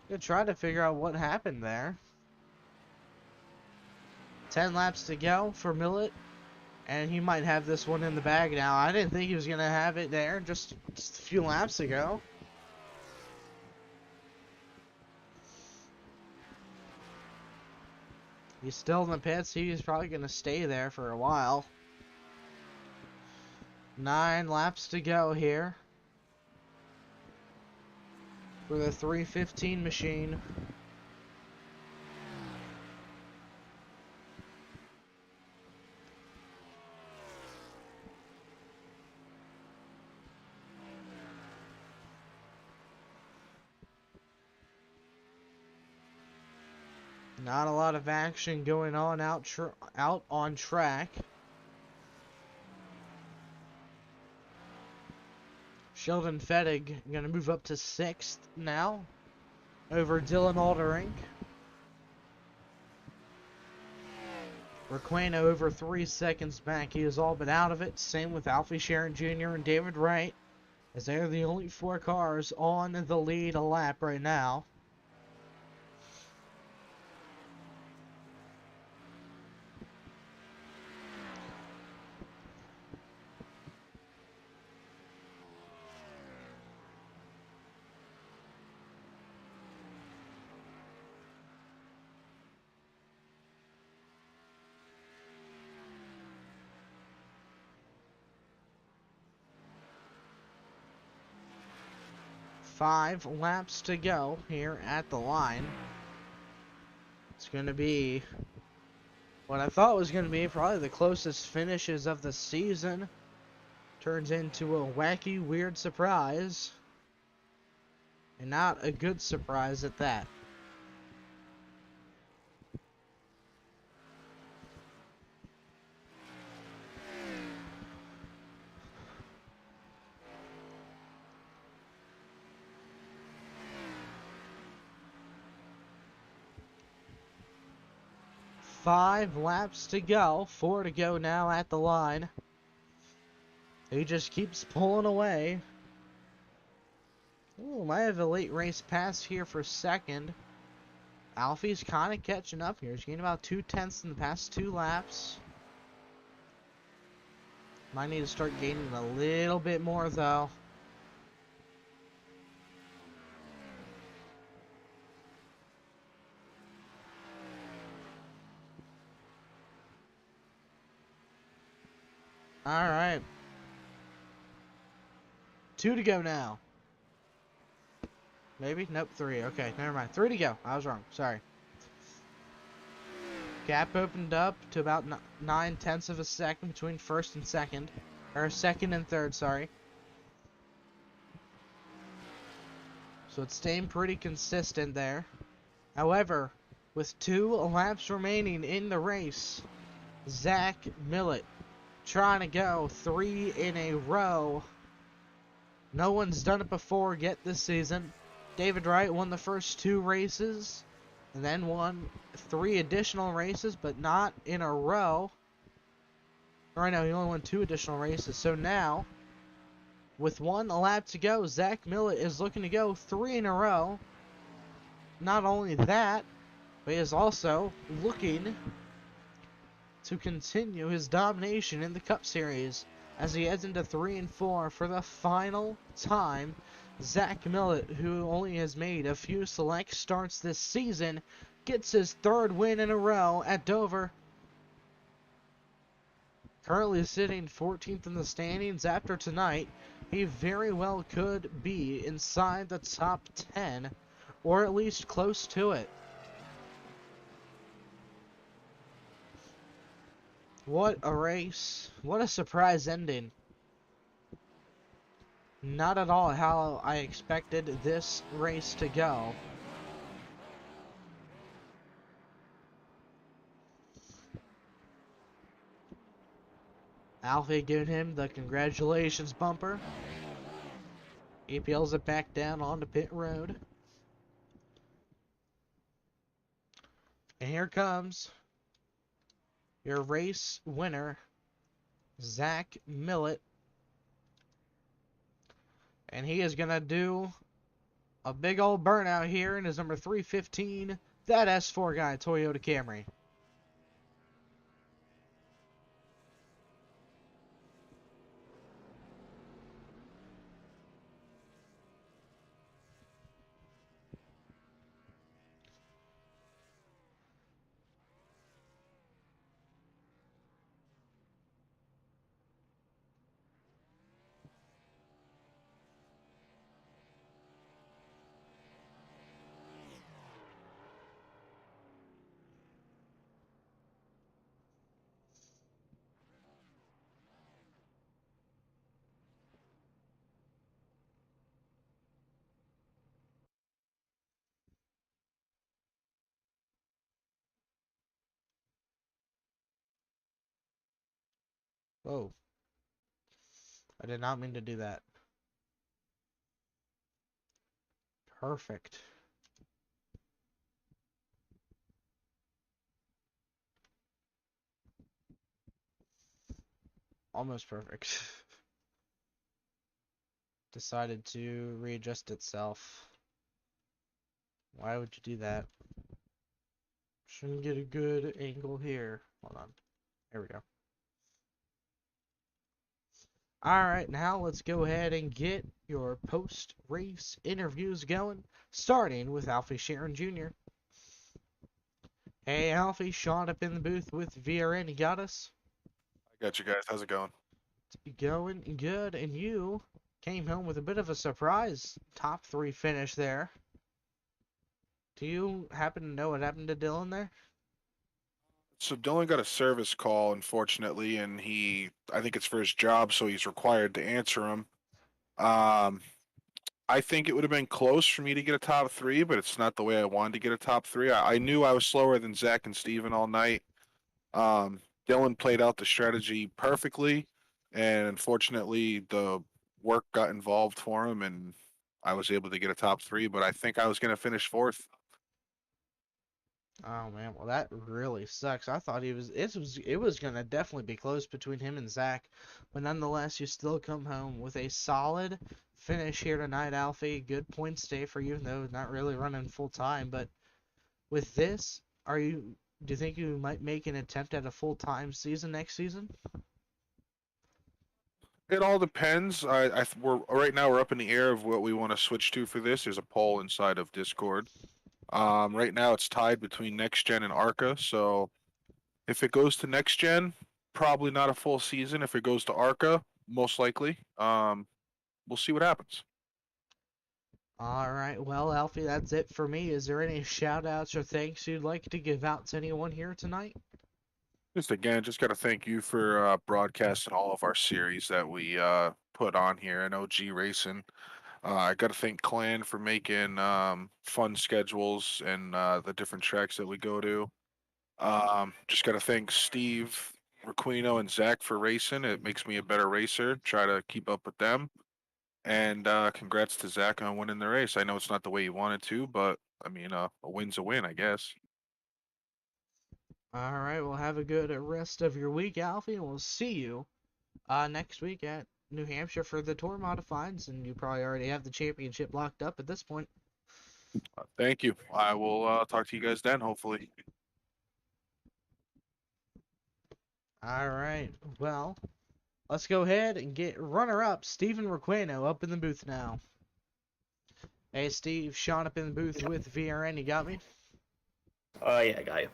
Gonna try to figure out what happened there. 10 laps to go for Millett, and he might have this one in the bag now. I didn't think he was gonna have it there just a few laps ago. He's still in the pits. He's probably going to stay there for a while. 9 laps to go here for the 315 machine. Not a lot of action going on out on track. Sheldon Fettig going to move up to 6th now over Dylan Aldering. Requeno over 3 seconds back. He is all but out of it. Same with Alfie Sharon Jr. and David Wright. as they are the only 4 cars on the lead lap right now. Five laps to go here at the line. It's going to be what I thought was going to be probably the closest finishes of the season. Turns into a wacky, weird surprise. And not a good surprise at that. Five laps to go. 4 to go now at the line. He just keeps pulling away. Ooh, might have a late race pass here for second. Alfie's kind of catching up here. He's gained about 2/10 in the past 2 laps. Might need to start gaining a little bit more though. Alright. 2 to go now. Maybe? Nope, 3. Okay, never mind. 3 to go. I was wrong. Sorry. Gap opened up to about 9/10 of a second between first and second. Or second and third, sorry. So it's staying pretty consistent there. However, with 2 laps remaining in the race, Zach Millett trying to go 3 in a row. No one's done it before yet this season. David Wright won the first 2 races and then won 3 additional races, but not in a row. Right now, he only won 2 additional races. So now, with 1 lap to go, Zach Millett is looking to go 3 in a row. Not only that, but he is also looking to continue his domination in the Cup Series as he heads into 3 and 4 for the final time. Zach Millett, who only has made a few select starts this season, gets his 3rd win in a row at Dover. Currently sitting 14th in the standings after tonight, he very well could be inside the top 10, or at least close to it. What a race. What a surprise ending. Not at all how I expected this race to go. Alfie giving him the congratulations bumper. He peels it back down onto pit road. And here comes your race winner, Zach Millett. And he is going to do a big old burnout here in his number 315, that S4 guy, Toyota Camry. Whoa. I did not mean to do that. Perfect. Almost perfect. decided to readjust itself. Why would you do that? Shouldn't get a good angle here. Hold on. There we go. Alright, now let's go ahead and get your post-race interviews going, starting with Alfie Sharon Jr. Hey Alfie, Sean up in the booth with VRN, you got us? I got you guys. How's it going? It's going good, and you came home with a bit of a surprise top 3 finish there. Do you happen to know what happened to Dylan there? So Dylan got a service call, unfortunately, and I think it's for his job, so he's required to answer him. Um, I think it would have been close for me to get a top three, but it's not the way I wanted to get a top three. I knew I was slower than Zach and Steven all night. Um, Dylan played out the strategy perfectly, and unfortunately, the work got involved for him, and I was able to get a top three, but I think I was going to finish fourth. Oh man, well that really sucks. I thought it was gonna definitely be close between him and Zach, but nonetheless, you still come home with a solid finish here tonight, Alfie. Good points day for you, though not really running full time. But with this, do you think you might make an attempt at a full time season next season? It all depends. We're right now we're up in the air of what we want to switch to for this. There's a poll inside of Discord. Right now it's tied between next gen and Arca. So if it goes to next gen, probably not a full season. If it goes to Arca, most likely. We'll see what happens. All right, well, Alfie, that's it for me. Is there any shout outs or thanks you'd like to give out to anyone here tonight? Just got to thank you for broadcasting all of our series that we put on here and OG Racing. I got to thank Clan for making fun schedules and the different tracks that we go to. Just got to thank Steve, Requino, and Zach for racing. It makes me a better racer. Try to keep up with them. And congrats to Zach on winning the race. I know it's not the way you wanted to, but I mean, a win's a win, I guess. All right, well, have a good rest of your week, Alfie, and we'll see you next week at New Hampshire for the Tour Modifieds, and you probably already have the championship locked up at this point. Thank you. I will talk to you guys then, hopefully. All right, well, let's go ahead and get runner-up Stephen Requeno up in the booth now. Hey, Steve, Sean up in the booth with VRN, you got me? Oh, yeah, I got you.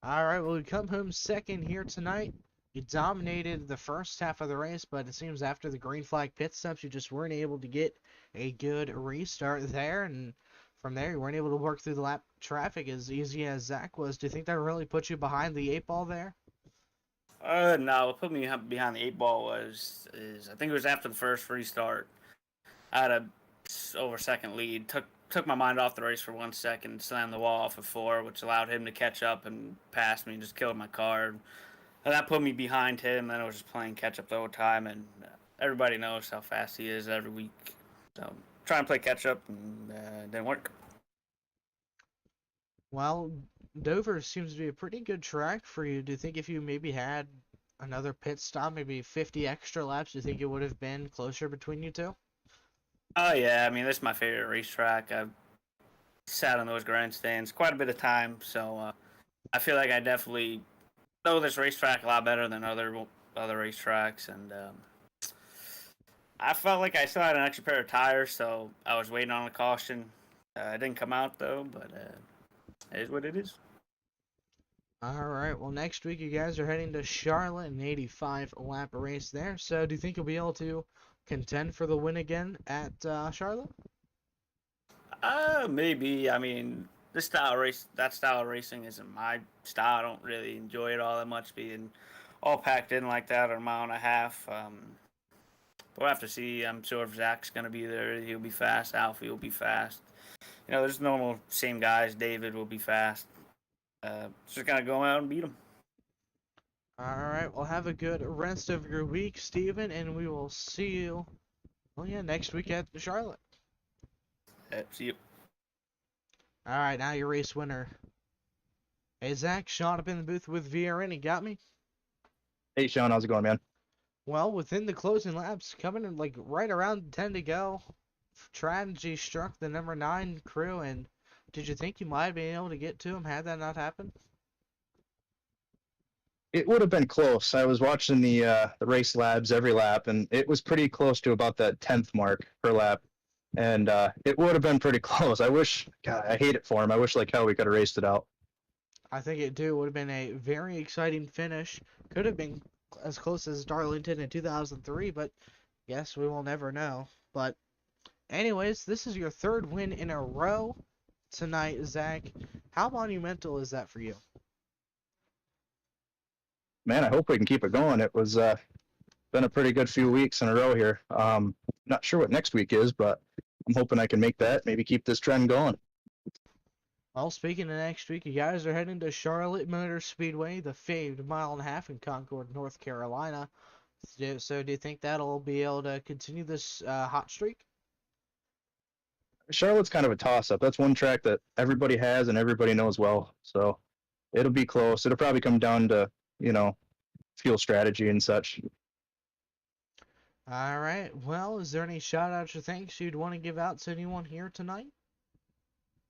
All right, well, we come home second here tonight. You dominated the first half of the race, but it seems after the green flag pit stops, you just weren't able to get a good restart there, and from there, you weren't able to work through the lap traffic as easy as Zach was. Do you think that really put you behind the 8 ball there? No, what put me behind the 8 ball is I think it was after the first restart. I had a over second lead. Took my mind off the race for 1 second. Slammed the wall off of 4, which allowed him to catch up and pass me and just killed my car. And that put me behind him. Then I was just playing catch up the whole time. And everybody knows how fast he is every week. So trying to play catch up and it didn't work. Well, Dover seems to be a pretty good track for you. Do you think if you maybe had another pit stop, maybe 50 extra laps, do you think it would have been closer between you two? Oh yeah, I mean this is my favorite racetrack. I've sat on those grandstands quite a bit of time, so I feel like I definitely know this racetrack a lot better than other racetracks, and I felt like I still had an extra pair of tires, so I was waiting on a caution. It didn't come out though, but it is what it is. All right. Well, next week you guys are heading to Charlotte, an 85 lap race there. So, do you think you'll be able to contend for the win again at Charlotte? Maybe. I mean, that style of racing isn't my style. I don't really enjoy it all that much, being all packed in like that at a mile and a half. We'll have to see. I'm sure if Zach's gonna be there, he'll be fast. Alfie will be fast. There's normal same guys. David will be fast. Just gotta go out and beat him. All right. Well, have a good rest of your week, Steven, and we will see you, well, yeah, next week at Charlotte. See you. All right. Now your race winner. Hey, Zach, Sean up in the booth with VRN. You got me? Hey, Sean, how's it going, man? Well, within the closing laps, coming in like right around 10 to go, tragedy struck the number 9 crew, and did you think you might have been able to get to him had that not happened? It would have been close. I was watching the race labs every lap, and it was pretty close to about that 10th mark per lap, and it would have been pretty close. I wish, God, I hate it for him. I wish like hell we could have raced it out. I think it do would have been a very exciting finish. Could have been as close as Darlington in 2003, but yes, we will never know. But anyways, this is your third win in a row tonight, Zach. How monumental is that for you? Man, I hope we can keep it going. It was been a pretty good few weeks in a row here. Not sure what next week is, but I'm hoping I can make that. Maybe keep this trend going. Well, speaking of next week, you guys are heading to Charlotte Motor Speedway, the famed mile and a half in Concord, North Carolina. So do you think that'll be able to continue this hot streak? Charlotte's kind of a toss-up. That's one track that everybody has and everybody knows well. So it'll be close. It'll probably come down to, fuel strategy and such. All right. Well, is there any shout-outs or thanks you'd want to give out to anyone here tonight?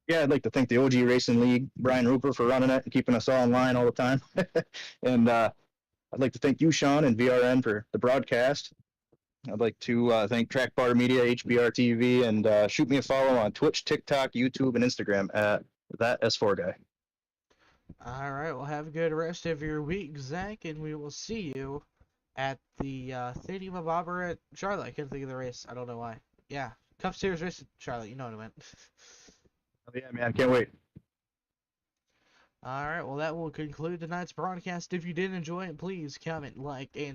Yeah, I'd like to thank the OG Racing League, Brian Rupert, for running it and keeping us all in line all the time. And I'd like to thank you, Sean, and VRN for the broadcast. I'd like to thank Track Bar Media, HBR TV, and shoot me a follow on Twitch, TikTok, YouTube, and Instagram at that S4 guy. All right. Well, have a good rest of your week, Zach, and we will see you at the Thingy-Mabobber at Charlotte. I couldn't think of the race. I don't know why. Yeah, Cup Series race at Charlotte. You know what I meant. Oh, yeah, man, can't wait. All right. Well, that will conclude tonight's broadcast. If you did enjoy it, please comment, like, and